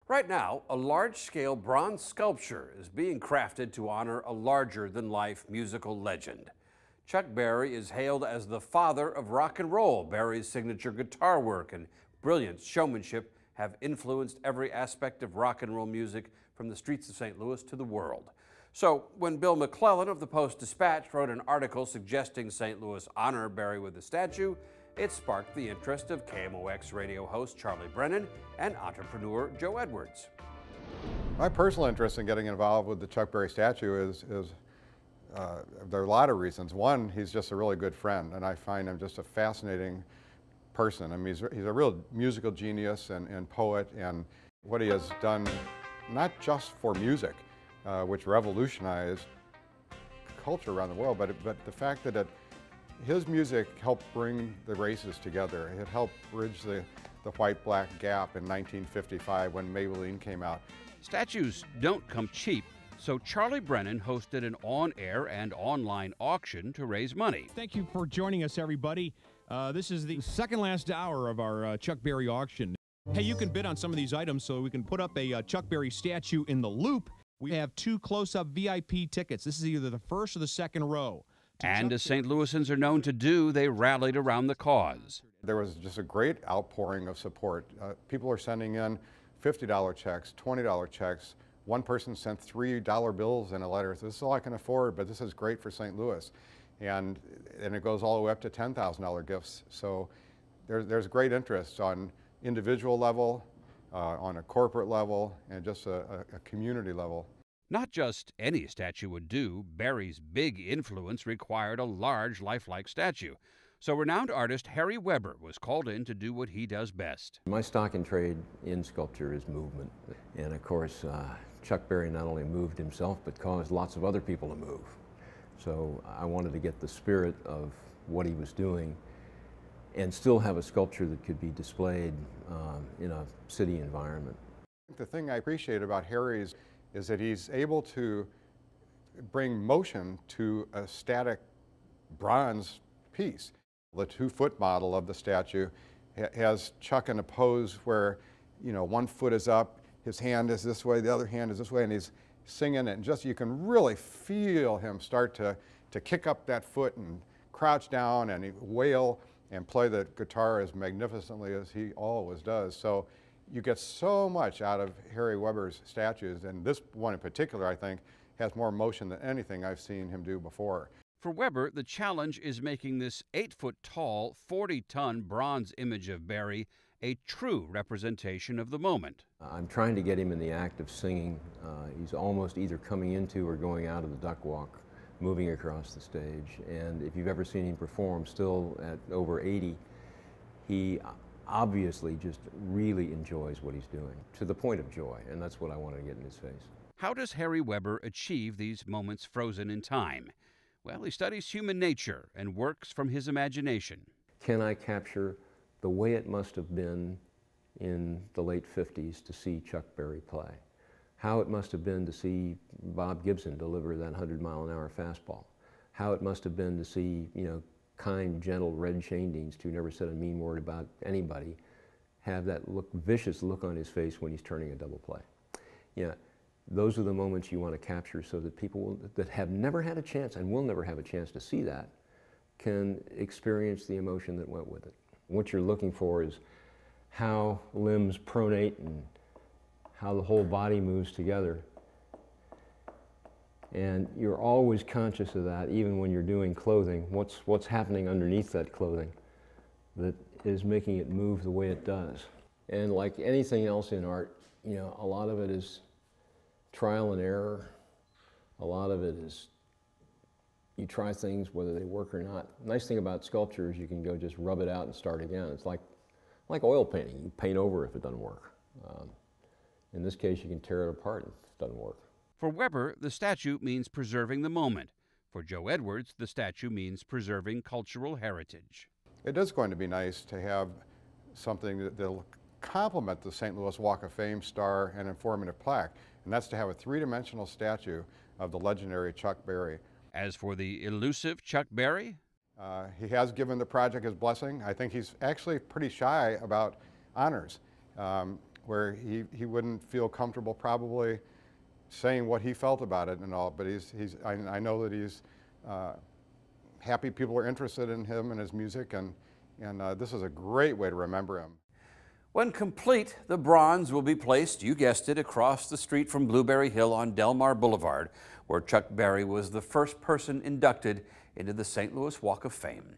Right now, a large-scale bronze sculpture is being crafted to honor a larger-than-life musical legend. Chuck Berry is hailed as the father of rock and roll. Berry's signature guitar work and brilliant showmanship have influenced every aspect of rock and roll music from the streets of St. Louis to the world. So when Bill McClellan of the Post-Dispatch wrote an article suggesting St. Louis honor Berry with a statue, it sparked the interest of KMOX radio host Charlie Brennan and entrepreneur Joe Edwards. My personal interest in getting involved with the Chuck Berry statue is there are a lot of reasons. One, he's just a really good friend, and I find him just a fascinating person. I mean, he's a real musical genius and poet, and what he has done, not just for music, which revolutionized culture around the world, but the fact that his music helped bring the races together. It helped bridge the white-black gap in 1955 when Maybelline came out. Statues don't come cheap, so Charlie Brennan hosted an on-air and online auction to raise money. Thank you for joining us, everybody. This is the second last hour of our Chuck Berry auction. Hey, you can bid on some of these items so we can put up a Chuck Berry statue in the loop. We have 2 close-up VIP tickets. This is either the first or the second row. And as St. Louisans are known to do, they rallied around the cause. There was just a great outpouring of support. People are sending in $50 checks, $20 checks. One person sent $3 bills in a letter. So this is all I can afford, but this is great for St. Louis. And it goes all the way up to $10,000 gifts. So there's great interest on individual level, on a corporate level, and just a community level. Not just any statue would do. Berry's big influence required a large, lifelike statue. So renowned artist Harry Weber was called in to do what he does best. My stock and trade in sculpture is movement. And of course, Chuck Berry not only moved himself, but caused lots of other people to move. So I wanted to get the spirit of what he was doing and still have a sculpture that could be displayed in a city environment. The thing I appreciate about Harry's is that he's able to bring motion to a static bronze piece. The 2-foot model of the statue has Chuck in a pose where, you know, one foot is up, his hand is this way, the other hand is this way, and he's singing, and just you can really feel him start to kick up that foot and crouch down and wail and play the guitar as magnificently as he always does. So you get so much out of Harry Weber's statues, and this one in particular, I think, has more motion than anything I've seen him do before. For Weber, the challenge is making this 8-foot-tall, 40-ton bronze image of Berry a true representation of the moment. I'm trying to get him in the act of singing. He's almost either coming into or going out of the duck walk, moving across the stage. And if you've ever seen him perform, still at over 80, he obviously just really enjoys what he's doing, to the point of joy, and that's what I wanted to get in his face. How does Harry Weber achieve these moments frozen in time? Well, he studies human nature and works from his imagination. Can I capture the way it must have been in the late 50s to see Chuck Berry play? How it must have been to see Bob Gibson deliver that 100-mile-an-hour fastball? How it must have been to see, you know, kind, gentle Red Shaindeans, who never said a mean word about anybody, have that vicious look on his face when he's turning a double play. Yeah, those are the moments you want to capture so that people that have never had a chance and will never have a chance to see that can experience the emotion that went with it. What you're looking for is how limbs pronate and how the whole body moves together. And you're always conscious of that, even when you're doing clothing. What's happening underneath that clothing that is making it move the way it does. And like anything else in art, you know, a lot of it is trial and error. A lot of it is you try things whether they work or not. The nice thing about sculpture is you can go just rub it out and start again. It's like oil painting. You paint over if it doesn't work. In this case, you can tear it apart if it doesn't work. For Weber, the statue means preserving the moment. For Joe Edwards, the statue means preserving cultural heritage. It is going to be nice to have something that'll complement the St. Louis Walk of Fame star and informative plaque, and that's to have a 3-dimensional statue of the legendary Chuck Berry. As for the elusive Chuck Berry, he has given the project his blessing. I think he's actually pretty shy about honors. where he wouldn't feel comfortable probably saying what he felt about it and all, but I know that he's happy people are interested in him and his music, and this is a great way to remember him. When complete, the bronze will be placed, you guessed it, across the street from Blueberry Hill on Delmar Boulevard, where Chuck Berry was the first person inducted into the St. Louis Walk of Fame.